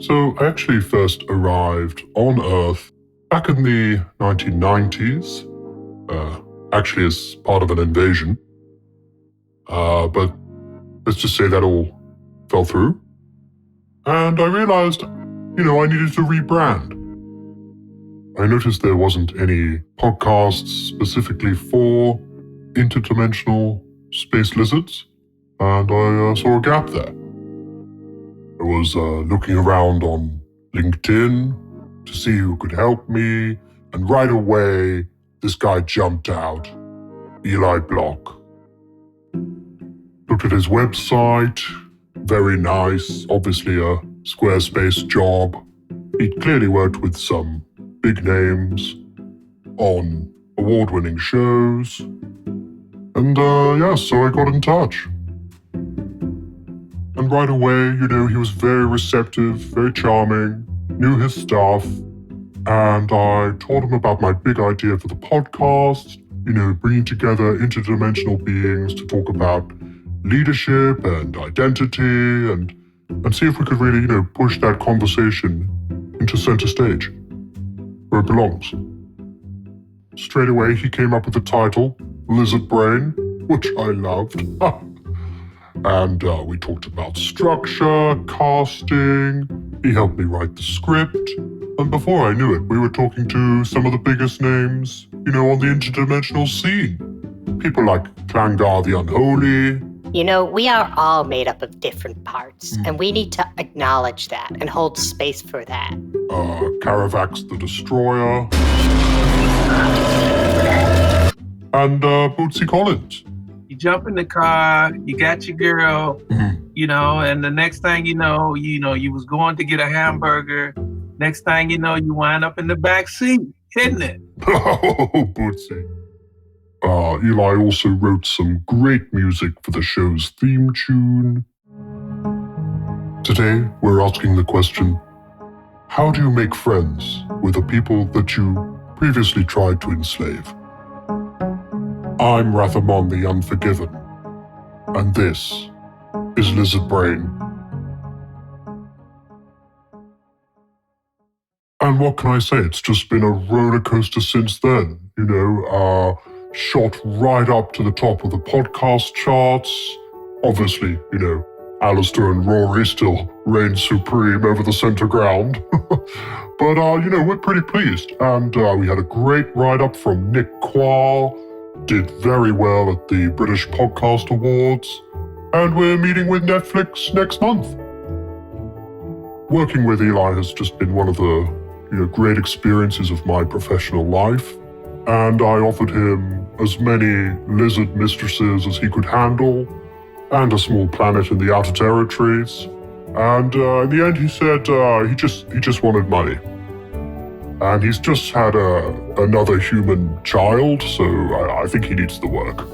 So I actually first arrived on Earth back in the 1990s, actually as part of an invasion. But let's just say that all fell through. And I realized, I needed to rebrand. I noticed there wasn't any podcasts specifically for interdimensional space lizards, and I saw a gap there. I was looking around on LinkedIn to see who could help me, and right away, this guy jumped out, Eli Block. Looked at his website, very nice, obviously a Squarespace job. He'd clearly worked with some big names on award-winning shows. And so I got in touch. And right away, he was very receptive, very charming, knew his stuff. And I told him about my big idea for the podcast, bringing together interdimensional beings to talk about leadership and identity and see if we could really, push that conversation into center stage, where it belongs. Straight away, he came up with the title, Lizard Brain, which I loved. And we talked about structure, casting. He helped me write the script. And before I knew it, we were talking to some of the biggest names, on the interdimensional scene. People like Clangar the Unholy. We are all made up of different parts, and we need to acknowledge that and hold space for that. Caravax the Destroyer. And Bootsy Collins. You jump in the car, you got your girl, and the next thing you know, you was going to get a hamburger. Next thing you know, you wind up in the back seat, isn't it? Oh, Bootsy. Eli also wrote some great music for the show's theme tune. Today, we're asking the question, how do you make friends with the people that you previously tried to enslave? I'm Wrath-Amon The Unforgiven, and this is Lizard Brain. And what can I say? It's just been a roller coaster since then, shot right up to the top of the podcast charts. Obviously, Alistair and Rory still reign supreme over the center ground. But, we're pretty pleased. And we had a great write-up from Nick Quall, did very well at the British Podcast Awards, and we're meeting with Netflix next month. Working with Eli has just been one of the, great experiences of my professional life. And I offered him as many lizard mistresses as he could handle, and a small planet in the outer territories. And in the end, he said he just wanted money. And he's just had another human child, so I think he needs the work.